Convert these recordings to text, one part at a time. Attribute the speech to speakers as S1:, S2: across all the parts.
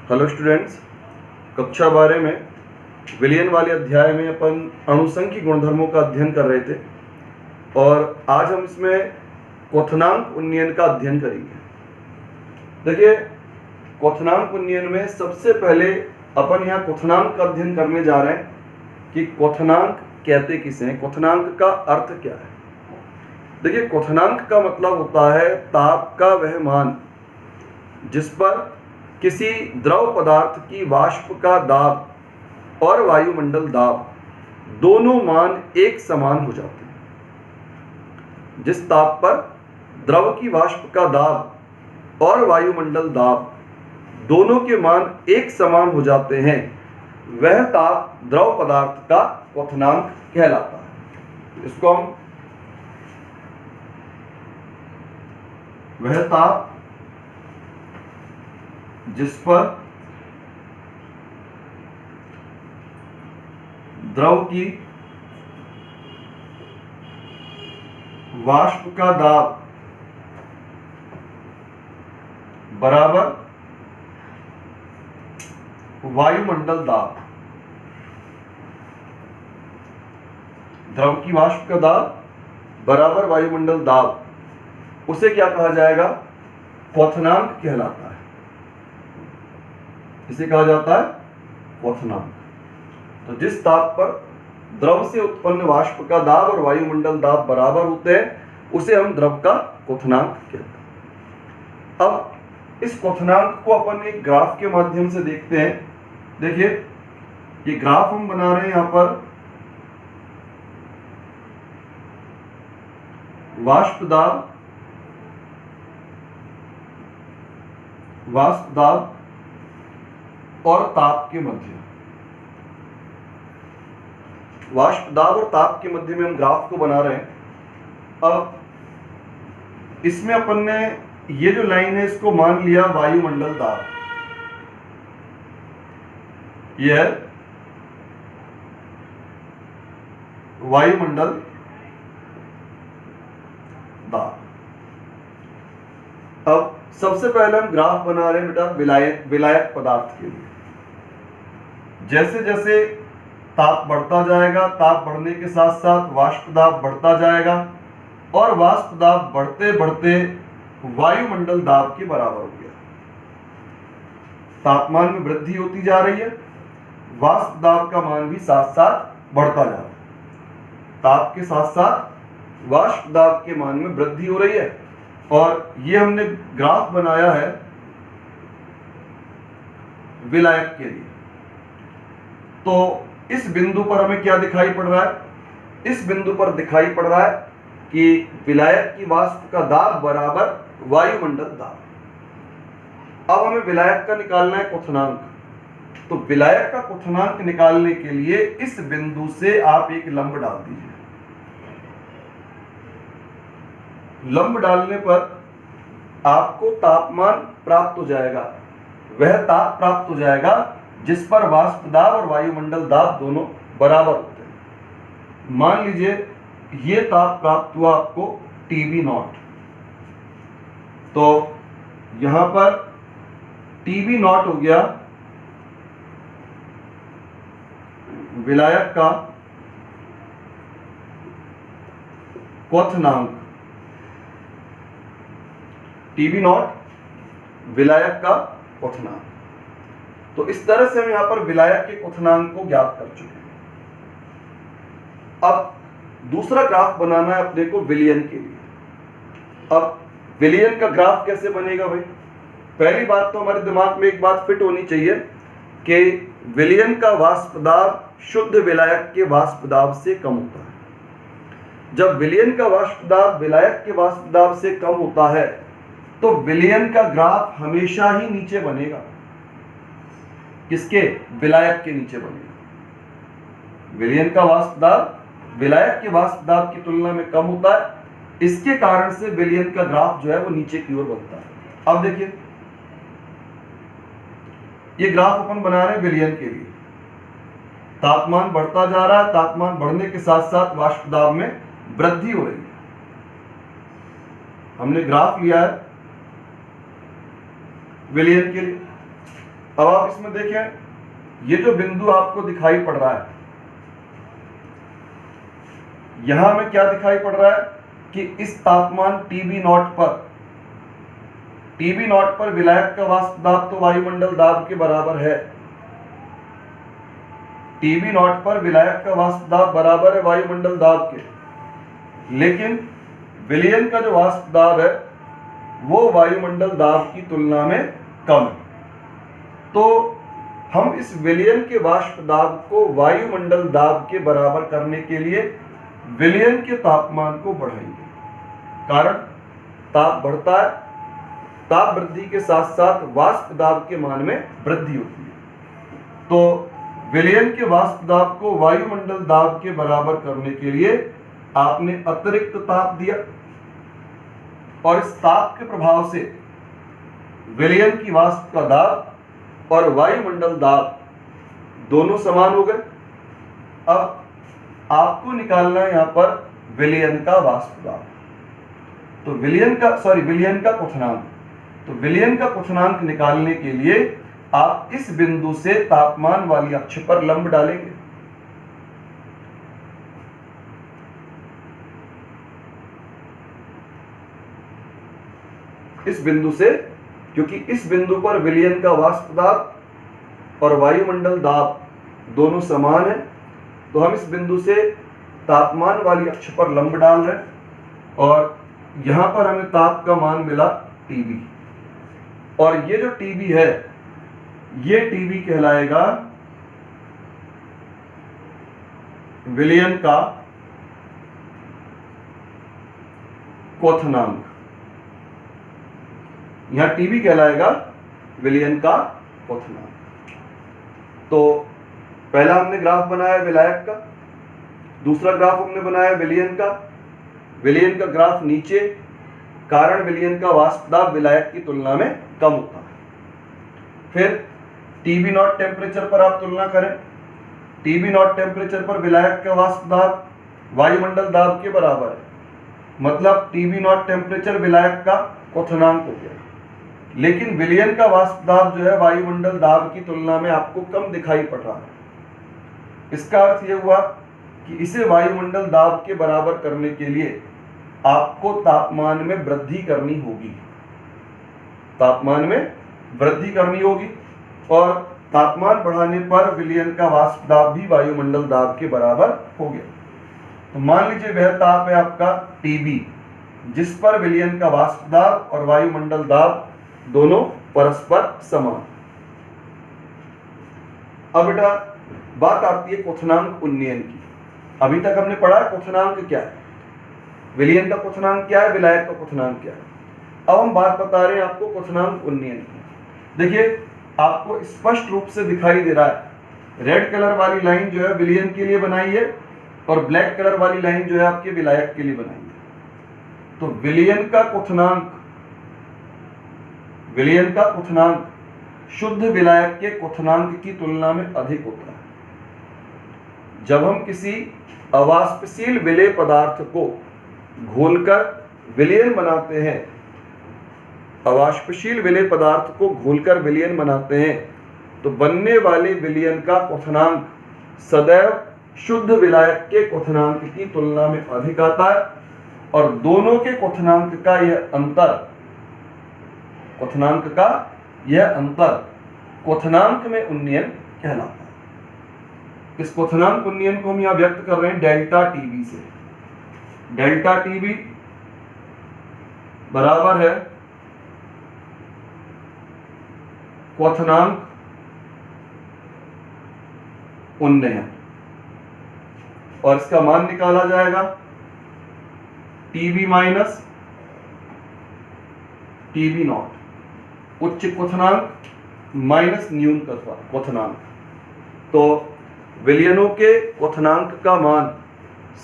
S1: Hello students, कक्षा 12 में विलयन वाले अध्याय में अपन अणुसंख्यी गुणधर्मों का अध्ययन कर रहे थे और आज हम इसमें क्वथनांक उन्नयन का अध्ययन करेंगे। देखिए, क्वथनांक उन्नयन में सबसे पहले अपन यहाँ क्वथनांक का अध्ययन करने जा रहे हैं कि क्वथनांक कहते किसे हैं, क्वथनांक का अर्थ क्या है। देखिए, क्वथनांक का मतलब होता है ताप का वह मान जिस पर किसी द्रव पदार्थ की वाष्प का दाब और वायुमंडल दाब दोनों मान एक समान हो जाते हैं। जिस ताप पर द्रव की वाष्प का दाब और वायुमंडल दाब दोनों के मान एक समान हो जाते हैं, वह ताप द्रव पदार्थ का क्वथनांक कहलाता है। इसको हम वह ताप जिस पर द्रव की वाष्प का दाब बराबर वायुमंडल दाब, द्रव की वाष्प का दाब बराबर वायुमंडल दाब, उसे क्या कहा जाएगा? क्वथनांक कहलाता है। इसे कहा जाता है क्वथनांक। तो जिस ताप पर द्रव से उत्पन्न वाष्प का दाब और वायुमंडल दाब बराबर होते हैं, उसे हम द्रव का क्वथनांक कहते हैं। अब इस क्वथनांक को अपन एक ग्राफ के माध्यम से देखते हैं। देखिए, ये ग्राफ हम बना रहे हैं यहां पर वाष्प दाब और ताप के मध्य, वाष्प दाब और ताप के मध्य में हम ग्राफ को बना रहे हैं। अब इसमें अपन ने ये जो लाइन है इसको मान लिया वायुमंडल दाब। यह है वायुमंडल दाब। अब सबसे पहले हम ग्राफ बना रहे हैं बेटा विलायक पदार्थ के लिए। जैसे जैसे ताप बढ़ता जाएगा, ताप बढ़ने के साथ साथ वाष्प दाब बढ़ता जाएगा और वाष्प दाब बढ़ते बढ़ते वायुमंडल दाब के बराबर हो गया। तापमान में वृद्धि होती जा रही है, वाष्प दाब का मान भी साथ साथ बढ़ता जा रहा है। ताप के साथ साथ वाष्प दाब के मान में वृद्धि हो रही है और ये हमने ग्राफ बनाया है विलायक के लिए। तो इस बिंदु पर हमें क्या दिखाई पड़ रहा है? इस बिंदु पर दिखाई पड़ रहा है कि विलायक की वाष्प का दाब बराबर वायुमंडल दाब। अब हमें विलायक का निकालना है क्वथनांक। तो विलायक का क्वथनांक निकालने के लिए इस बिंदु से आप एक लंब डाल दीजिए। लंब डालने पर आपको तापमान प्राप्त हो जाएगा। वह ताप प्राप्त हो जाएगा जिस पर वाष्प दाब और वायुमंडल दाब दोनों बराबर होते हैं। मान लीजिए ये ताप प्राप्त हुआ आपको TB0। तो यहां पर TB0 हो गया विलायक का क्वथनांक। TB0 विलायक का क्वथनांक। तो इस तरह से हम यहां पर विलायक के क्वथनांक को ज्ञात कर चुके हैं। अब दूसरा ग्राफ बनाना है अपने को विलयन के लिए। अब विलयन का ग्राफ कैसे बनेगा भाई? पहली बात तो हमारे दिमाग में एक बात फिट होनी चाहिए कि विलयन का वाष्प दाब शुद्ध विलायक के वाष्प दाब से कम होता है। जब विलयन का वाष्प दाब विलायक के वाष्प दाब से कम होता है तो विलयन का ग्राफ हमेशा ही नीचे बनेगा। किसके? विलायक के नीचे बनेगा। विलयन का वाष्प दाब विलायक के वाष्प दाब की तुलना में कम होता है। इसके कारण से विलयन का ग्राफ जो है वो नीचे की ओर बनता है। अब देखिए, ये ग्राफ अपन बना रहे हैं विलयन के लिए। तापमान बढ़ता जा रहा है, तापमान बढ़ने के साथ साथ वाष्प दाब में वृद्धि हो रही है। हमने ग्राफ लिया है विलयन के लिए। अब आप इसमें देखें, ये जो बिंदु आपको दिखाई पड़ रहा है, यहां में क्या दिखाई पड़ रहा है कि इस तापमान TB नॉट पर विलायक का वाष्प दाब तो वायुमंडल दाब के बराबर है। TB नॉट पर विलायक का वाष्प दाब बराबर है वायुमंडल दाब के, लेकिन विलयन का जो वाष्प दाब है वो वायुमंडल दाब की तुलना में कम है। तो हम इस विलयन के वाष्प दाब को वायुमंडल दाब के बराबर करने के लिए विलयन के तापमान को बढ़ाएंगे। कारण ताप बढ़ता है, ताप वृद्धि के साथ साथ वाष्प दाब के मान में वृद्धि होती है। तो विलयन के वाष्प दाब को वायुमंडल दाब के बराबर करने के लिए आपने अतिरिक्त ताप दिया, और इस ताप के प्रभाव से विलयन की वाष्प का दाब और वायुमंडल दाब दोनों समान हो गए। अब आपको निकालना है यहां पर विलयन का वाष्प दाब। तो विलयन का क्वथनांक, तो विलयन का क्वथनांक निकालने के लिए आप इस बिंदु से तापमान वाली अक्ष पर लंब डालेंगे। इस बिंदु से, क्योंकि इस बिंदु पर विलयन का वाष्प दाब और वायुमंडल दाब दोनों समान है, तो हम इस बिंदु से तापमान वाली अक्ष पर लंब डाल रहे हैं, और यहां पर हमें ताप का मान मिला TB, और ये जो TB है ये TB कहलाएगा विलयन का क्वथनांक। यहां TB कहलाएगा विलयन का क्वथनांक। तो पहला हमने ग्राफ बनाया विलायक का, दूसरा ग्राफ हमने बनाया विलयन का। विलयन का ग्राफ नीचे, कारण विलयन का वाष्प दाब विलायक की तुलना में कम होता है। फिर TB नॉट टेम्परेचर पर आप तुलना करें, TB नॉट टेम्परेचर पर विलायक का वाष्प दाब वायुमंडल दाब के बराबर है, मतलब TB नॉट टेम्परेचर विलायक का क्वथनांक हो गया। लेकिन विलयन का वाष्प दाब जो है वायुमंडल दाब की तुलना में आपको कम दिखाई पड़ रहा है। इसका अर्थ यह हुआ कि इसे वायुमंडल दाब के बराबर करने के लिए आपको तापमान में वृद्धि करनी होगी, तापमान में वृद्धि करनी होगी, और तापमान बढ़ाने पर विलयन का वाष्प दाब भी वायुमंडल दाब के बराबर हो गया। तो मान लीजिए वह ताप है आपका TB, जिस पर विलयन का वाष्प दाब और वायुमंडल दाब दोनों परस्पर समान। अब बेटा बात आती है क्वथनांक उन्नयन की। अभी तक हमने पढ़ा क्वथनांक क्या है, विलयन का क्वथनांक क्या है, विलायक का क्वथनांक क्या है। अब हम बात बता रहे हैं आपको क्वथनांक उन्नयन की। देखिए आपको स्पष्ट रूप से दिखाई दे रहा है, रेड कलर वाली लाइन जो है विलयन के लिए बनाई है, और ब्लैक कलर वाली लाइन जो है आपके विलायक के लिए बनाई है। तो विलयन का क्वथनांक शुद्ध विलायक के क्वथनांक की तुलना में अधिक होता है। जब हम किसी अवाष्पशील विलेय पदार्थ को घोलकर विलयन बनाते हैं, अवाष्पशील विलेय पदार्थ को घोलकर विलयन बनाते हैं, तो बनने वाले विलयन का क्वथनांक सदैव शुद्ध विलायक के क्वथनांक की तुलना में अधिक आता है, और दोनों के क्वथनांक का यह अंतर क्वथनांक में उन्नयन कहलाता है। इस क्वथनांक उन्नयन को हम यहां व्यक्त कर रहे हैं डेल्टा TB से। डेल्टा TB बराबर है क्वथनांक उन्नयन, और इसका मान निकाला जाएगा TB माइनस TB नॉट, उच्च क्वथनांक माइनस न्यूनतम क्वथनांक। तो विलयनों के क्वथनांक का मान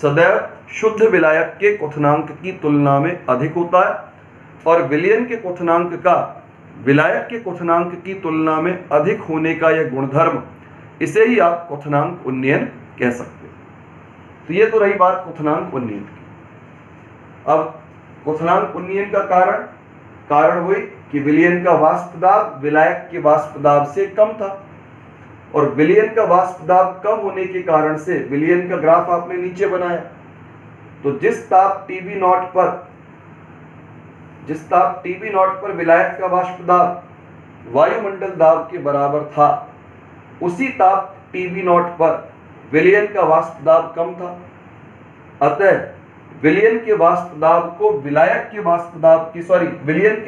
S1: सदैव शुद्ध विलायक के क्वथनांक की तुलना में अधिक होता है, और विलयन के क्वथनांक का विलायक के क्वथनांक की तुलना में अधिक होने का यह गुणधर्म, इसे ही आप क्वथनांक उन्नयन कह सकते हैं। तो ये तो रही बात क्वथनांक उन्नयन की। अब क्वथनांक उन्नयन का कारण वही कि विलयन का वाष्प दाब विलायक के वाष्प दाब से कम था, और विलयन का वाष्प दाब कम होने के कारण से विलयन का ग्राफ आपने नीचे बनाया। तो जिस ताप TB नॉट पर विलायक का वाष्प दाब वायुमंडल दाब के बराबर था, उसी ताप TB नॉट पर विलयन का वाष्प दाब कम था। अतः विलयन के वाष्प दाब को विलयन के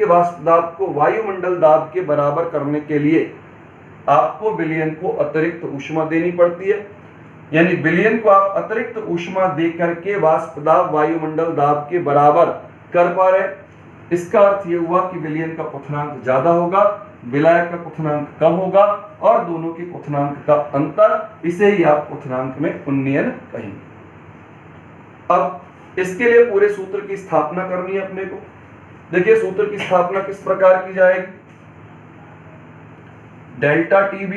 S1: वाष्प दाब को वायुमंडल दाब के बराबर करने के लिए आपको विलयन को अतिरिक्त ऊष्मा देनी पड़ती है। यानी विलयन को आप अतिरिक्त ऊष्मा दे करके वाष्प दाब वायुमंडल दाब के बराबर कर पा रहे। इसका अर्थ ये हुआ कि विलयन का क्वथनांक ज्यादा होगा, विलायक का क्वथनांक कम होगा, और दोनों के क्वथनांक का अंतर, इसे ही आप क्वथनांक में उन्नयन कहेंगे। अब इसके लिए पूरे सूत्र की स्थापना करनी है अपने को। देखिए सूत्र की स्थापना किस प्रकार की जाएगी। Delta TB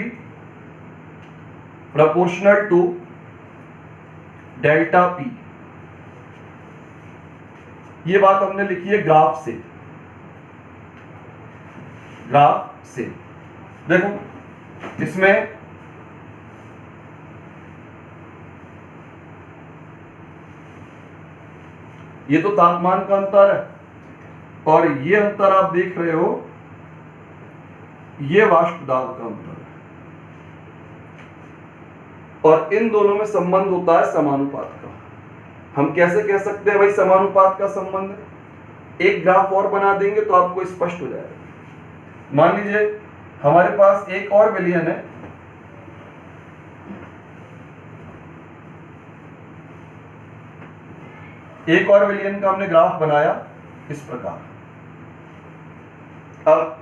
S1: proportional to delta P। ये बात हमने लिखी है ग्राफ से। देखो इसमें ये तो तापमान का अंतर है, और ये अंतर आप देख रहे हो, ये वाष्प दाब का अंतर है, और इन दोनों में संबंध होता है समानुपात का। हम कैसे कह सकते हैं भाई समानुपात का संबंध है? एक ग्राफ और बना देंगे तो आपको स्पष्ट हो जाएगा। मान लीजिए हमारे पास एक और विलयन है, एक और विलयन का हमने ग्राफ बनाया इस प्रकार। अब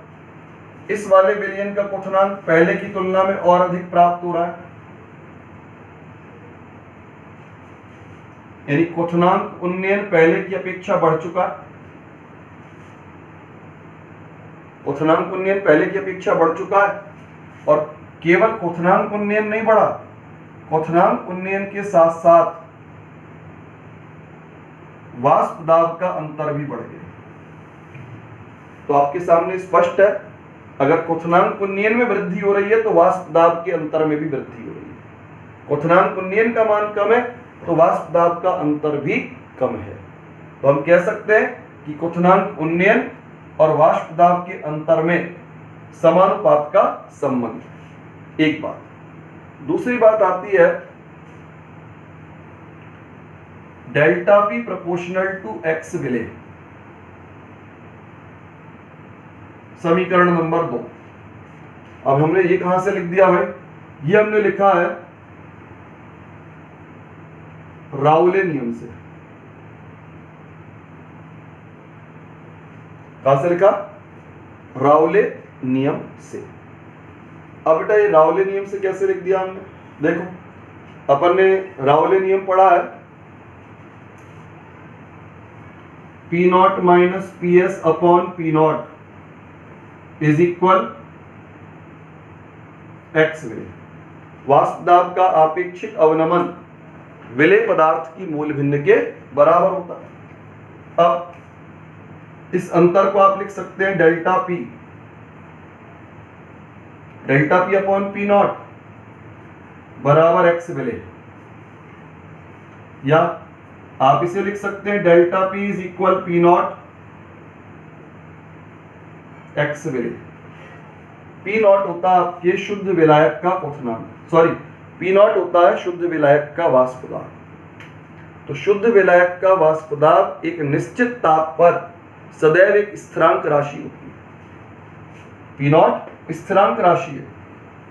S1: इस वाले विलयन का क्वथनांक पहले की तुलना में और अधिक प्राप्त हो रहा है, यानी क्वथनांक उन्नयन पहले की अपेक्षा बढ़ चुका है। क्वथनांक उन्नयन पहले की अपेक्षा बढ़ चुका है, और केवल क्वथनांक उन्नयन नहीं बढ़ा, क्वथनांक उन्नयन के साथ साथ वाष्प दाब का अंतर भी बढ़ गया। तो आपके सामने स्पष्ट है, अगर क्वथनांक उन्नयन में वृद्धि हो रही है तो वाष्प दाब के अंतर में भी वृद्धि हो रही है। क्वथनांक उन्नयन का मान कम है तो वाष्प दाब का अंतर भी कम है। तो हम कह सकते हैं कि क्वथनांक उन्नयन और वाष्प दाब के अंतर में समानुपात का संबंध है। एक बात। दूसरी बात आती है delta P proportional to X विलय। समीकरण नंबर 2। अब हमने ये कहां से लिख दिया भाई? ये हमने लिखा है राउले नियम से। कहां से लिखा? राउले नियम से। अब बेटा ये राउले नियम से कैसे लिख दिया हमने? देखो अपन ने राउले नियम पढ़ा है, P not minus PS upon P not is equal X विलय। वाष्प दाब का आपेक्षिक अवनमन विलय पदार्थ की मूल भिन्न के बराबर होता है। अब इस अंतर को आप लिख सकते हैं delta P upon P not बराबर X विलय, या आप इसे लिख सकते हैं delta P is equal P not X विलय। P नॉट होता है आपके शुद्ध विलायक का क्वथनांक, P नॉट होता है शुद्ध विलायक का वाष्प दाब। तो शुद्ध विलायक का वाष्प दाब एक निश्चित ताप पर सदैव एक स्थिरांक राशि होती है। P नॉट स्थिरांक राशि है,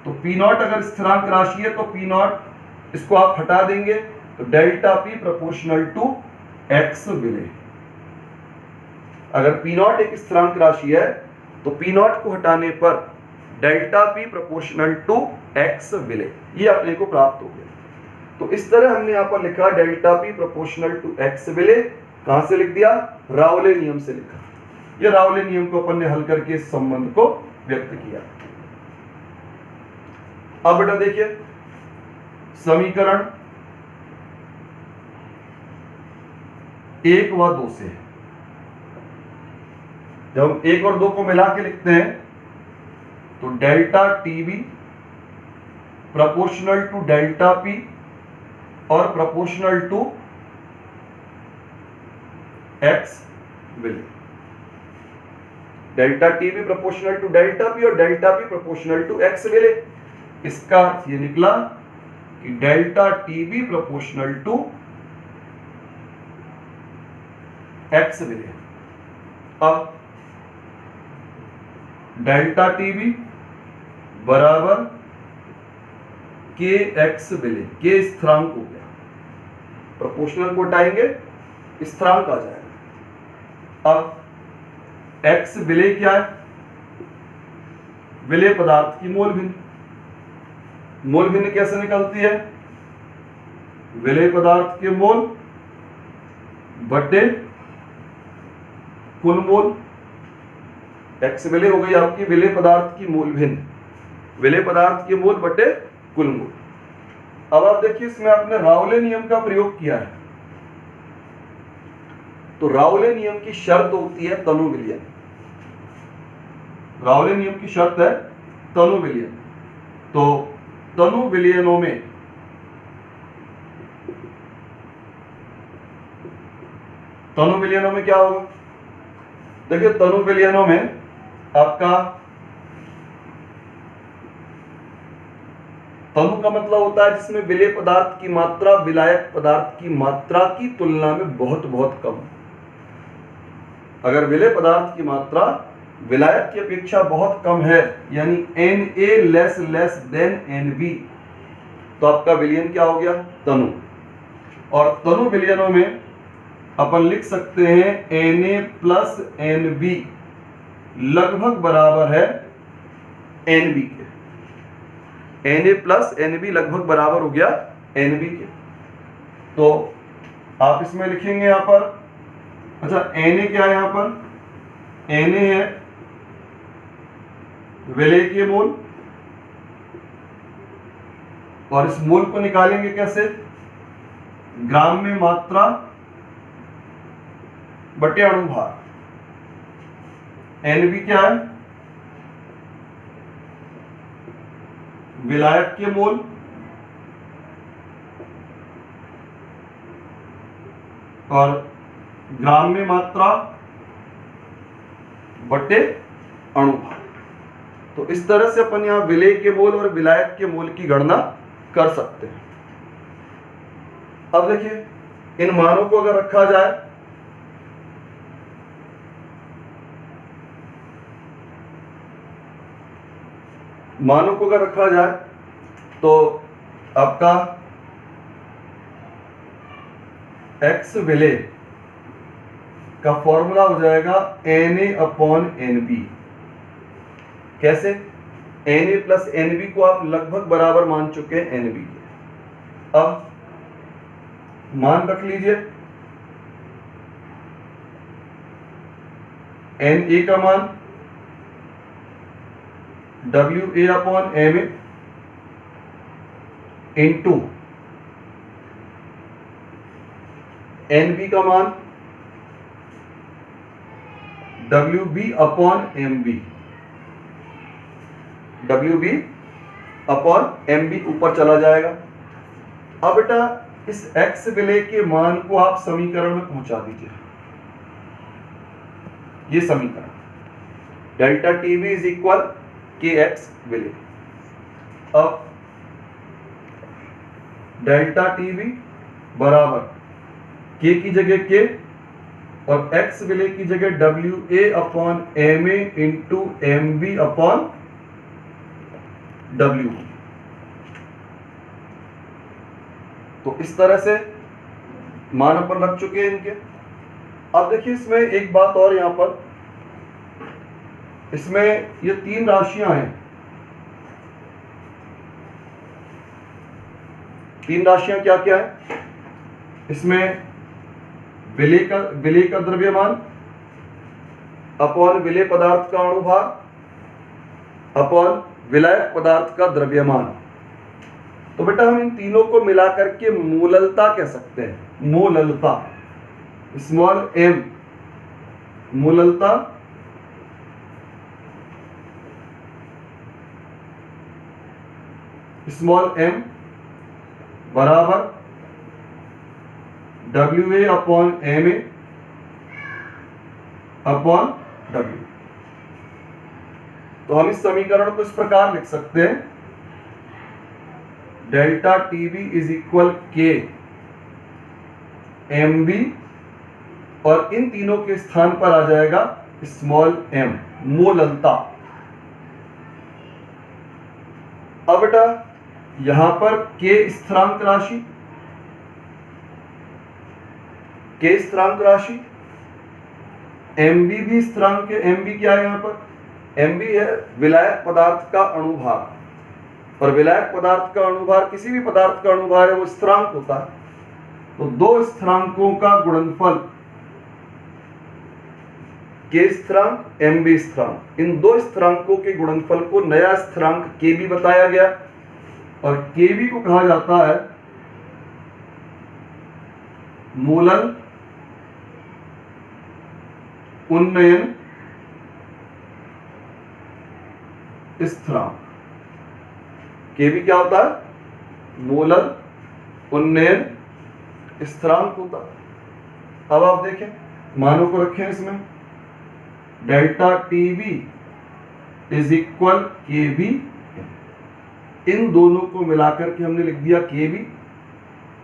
S1: तो P नॉट अगर स्थिरांक राशि है तो P नॉट इसको आप हटा देंगे तो delta P proportional to X विलय। अगर P नॉट एक स्थिरांक राशि है तो P नॉट को हटाने पर delta P proportional to X विलय, ये अपने को प्राप्त हो गया। तो इस तरह हमने यहाँ पर लिखा delta P proportional to X विलय। कहां से लिख दिया? राउले नियम से लिखा। ये राउले नियम को अपन ने हल करके इस संबंध को व्यक्त किया। अब बेटा देखिए समीकरण 1 व 2 से जब हम 1 और 2 को मिला के लिखते हैं तो delta TB proportional to delta P और प्रोपोर्शनल टू एक्स विले। Delta TB proportional to delta P और delta P proportional to X विले। इसका अर्थ ये निकला कि delta TB proportional to X विले। अब डेल्टा टीबी बराबर के एक्स विले, के स्थिरांक हो गया, प्रोपोर्शनल को हटाएंगे स्थिरांक आ जाएगा। अब एक्स विले क्या है? विलेय पदार्थ की मोल भिन्न। मोल भिन्न कैसे निकलती है? विलेय पदार्थ के मोल बटे कुल मोल। एक्स विलेय हो गई आपकी विलेय पदार्थ की मोल भिन्न, विलेय पदार्थ के मोल बटे कुल मोल। अब आप देखिए इसमें आपने राउले नियम का प्रयोग किया है, तो राउले नियम की शर्त होती है तनु विलयन। राउले नियम की शर्त है तनु विलयन। तो तनु विलयनों में क्या होगा? देखिए तनु विलयनों में आपका तनु का मतलब होता है जिसमें विलेय पदार्थ की मात्रा विलायक पदार्थ की मात्रा की तुलना में बहुत बहुत कम। अगर विलेय पदार्थ की मात्रा विलायक की अपेक्षा बहुत कम है, यानी Na लेस देन Nb, तो आपका विलयन क्या हो गया? तनु। और तनु विलयनों में अपन लिख सकते हैं Na प्लस Nb लगभग बराबर है Nb के। Na प्लस Nb लगभग बराबर हो गया Nb के। तो आप इसमें लिखेंगे यहां पर, अच्छा Na क्या है? यहां पर Na है विलेय के मोल, और इस मोल को निकालेंगे कैसे? ग्राम में मात्रा बटे अणुभार। Nb क्या है? विलायक के मोल और ग्राम में मात्रा बटे अणुभार। तो इस तरह से अपन यहां विलेय के मोल और विलायक के मोल की गणना कर सकते हैं। अब देखिए इन मानों को अगर रखा जाए तो आपका एक्स विलेय का फॉर्मूला हो जाएगा Na/Nb। कैसे? Na प्लस Nb को आप लगभग बराबर मान चुके हैं Nb के। अब मान रख लीजिए Na का मान WA/Ma इंटू Nb का मान WB/MB। WB/MB ऊपर चला जाएगा। अब बेटा इस एक्स विलेय के मान को आप समीकरण में पहुंचा दीजिए। ये समीकरण डेल्टा टीवी इज इक्वल के एक्स विलेय। अब डेल्टा टीवी बराबर के की जगह के और एक्स विलेय की जगह WA/Ma इंटू MB/W। तो इस तरह से मान अपन रख चुके हैं इनके। अब देखिए इसमें एक बात और, यहां पर इसमें ये 3 राशियां हैं। 3 राशियां क्या क्या है? इसमें विलेय का द्रव्यमान अपॉन विलेय पदार्थ का अणुभार अपॉन विलायक पदार्थ का द्रव्यमान। तो बेटा हम इन तीनों को मिलाकर के मोललता कह सकते हैं। मोललता, स्मॉल m, मोललता स्मॉल m बराबर WA upon MA upon W। तो हम इस समीकरण को इस प्रकार लिख सकते हैं, delta TB is equal K MB, और इन तीनों के स्थान पर आ जाएगा स्मॉल m, मोललता। अब बेटा यहां पर K स्थिरांक राशि, K स्थिरांक राशि, MB भी स्थिरांक है। MB क्या है? यहां पर MB है विलायक पदार्थ का अणुभार, और विलायक पदार्थ का अणुभार, किसी भी पदार्थ का अणुभार है वो स्थिरांक होता है। तो दो स्थिरांकों का गुणनफल K स्थिरांक MB स्थिरांक, इन दो स्थिरांकों के गुणनफल को नया स्थिरांक KB बताया गया, और KB को कहा जाता है मूलल उन्नयन स्थिरांक। KB क्या होता है? मूलल उन्नयन स्थिरांक होता है। अब आप देखें, मानों को रखें इसमें, delta TB is equal KB, इन दोनों को मिलाकर के हमने लिख दिया KB,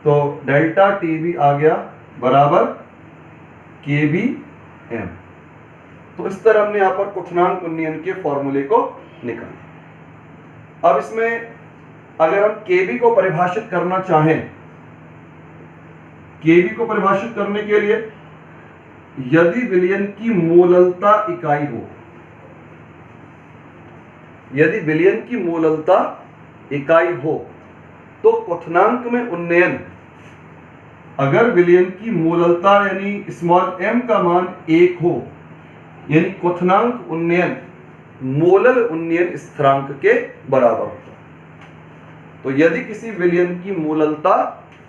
S1: तो डेल्टा TB आ गया बराबर KBM। तो इस तरह हमने यहां पर क्वथनांक उन्नयन के फॉर्मूले को निकाला। अब इसमें अगर हम KB को परिभाषित करना चाहें, KB को परिभाषित करने के लिए यदि विलयन की मोललता इकाई हो, यदि विलयन की मोललता इकाई हो, तो क्वथनांक में उन्नयन, अगर विलयन की मोललता यानी स्मॉल m का मान 1 हो, यानी क्वथनांक उन्नयन मोलल उन्नयन स्थिरांक के बराबर होता है। तो यदि किसी विलयन की मोललता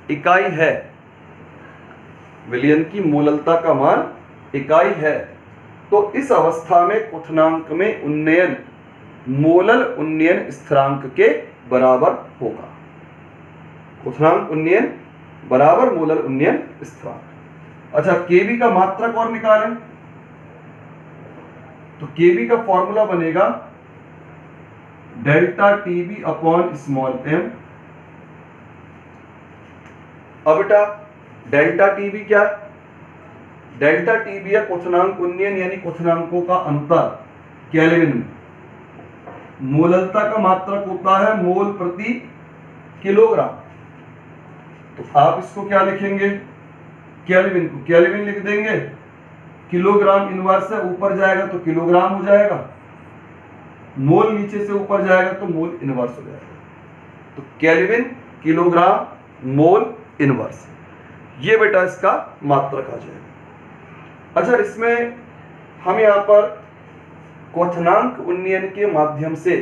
S1: इकाई है, विलयन की मोललता का मान इकाई है, तो इस अवस्था में क्वथनांक में उन्नयन मोलल उन्नयन स्थिरांक के बराबर होगा। क्वथनांक उन्नयन बराबर मोलल उन्नयन स्थिरांक। अच्छा, KB का मात्रक और निकालें, तो KB का फॉर्मूला बनेगा delta TB upon small m। अब बेटा डेल्टा TB क्या है? डेल्टा TB है क्वथनांक उन्नयन यानी क्वथनांकों का अंतर केल्विन में। मोललता का मात्रक होता है मोल प्रति किलोग्राम, तो आप इसको क्या लिखेंगे? केल्विन को केल्विन लिख देंगे, किलोग्राम इनवर्स है, ऊपर जाएगा तो किलोग्राम हो जाएगा, मोल नीचे से ऊपर जाएगा तो मोल इनवर्स हो जाएगा। तो केल्विन किलोग्राम मोल इनवर्स, ये बेटा इसका मात्रक आ जाएगा। अच्छा, इसमें हम यहां पर क्वथनांक उन्नयन के माध्यम से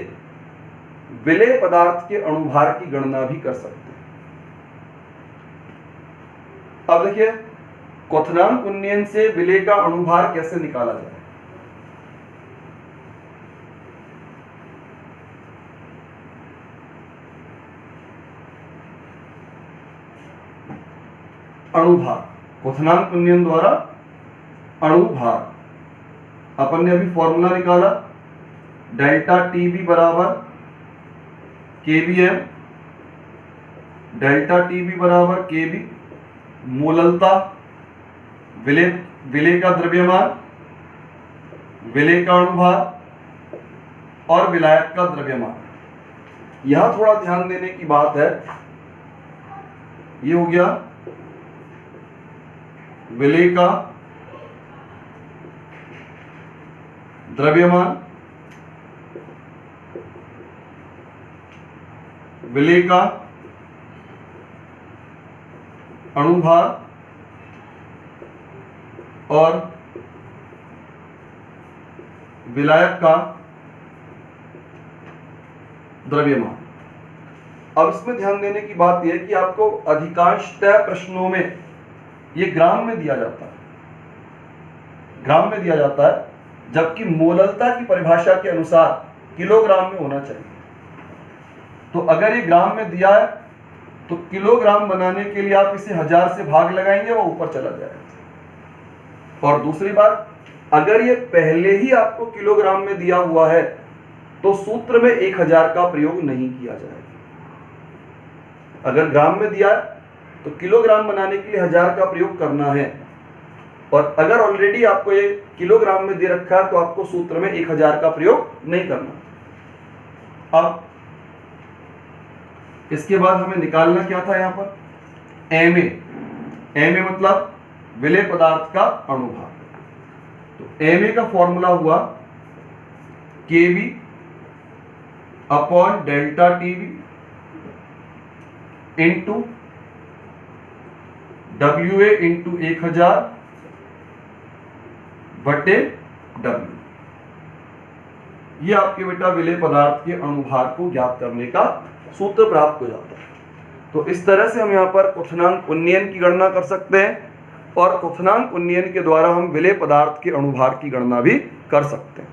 S1: विलेय पदार्थ के अणुभार की गणना भी कर सकते हैं। अब देखिए, क्वथनांक उन्नयन से विलेय का अणुभार कैसे निकाला जाए। अणुभार, क्वथनांक उन्नयन द्वारा अणुभार, अपन ने अभी फॉर्मूला निकाला, डेल्टा TB बराबर KBM, डेल्टा TB बराबर KB, मोललता, विलेय का द्रव्यमान, विलेय का अणुभार और विलायक का द्रव्यमान। यहां थोड़ा ध्यान देने की बात है, ये हो गया विलेय का द्रव्यमान, विलेय का अणुभार और विलायक का द्रव्यमान। अब इसमें ध्यान देने की बात यह है कि आपको अधिकांशतः प्रश्नों में ये ग्राम में दिया जाता है, ग्राम में दिया जाता है, जबकि मोललता की परिभाषा के अनुसार किलोग्राम में होना चाहिए। तो अगर ये ग्राम में दिया है तो किलोग्राम बनाने के लिए आप इसे 1000 से भाग लगाएंगे, वो ऊपर चला जाएगा। और दूसरी बात, अगर ये पहले ही आपको किलोग्राम में दिया हुआ है तो सूत्र में 1000 का प्रयोग नहीं किया जाएगा। अगर ग्राम में दिया है तो किलोग्राम बनाने के लिए 1000 का प्रयोग करना है, और अगर ऑलरेडी आपको ये किलोग्राम में दे रखा है तो आपको सूत्र में 1000 का प्रयोग नहीं करना। अब इसके बाद हमें निकालना क्या था यहाँ पर, Ma। Ma मतलब विलेय पदार्थ का अणुभार। तो Ma का फॉर्मूला हुआ Kb upon delta Tb into WA into 1000 बटे W। ये आपके बेटा विलेय पदार्थ के अणुभार को ज्ञात करने का सूत्र प्राप्त हो जाता है। तो इस तरह से हम यहाँ पर क्वथनांक उन्नयन की गणना कर सकते हैं, और क्वथनांक उन्नयन के द्वारा हम विलेय पदार्थ के अणुभार की गणना भी कर सकते हैं।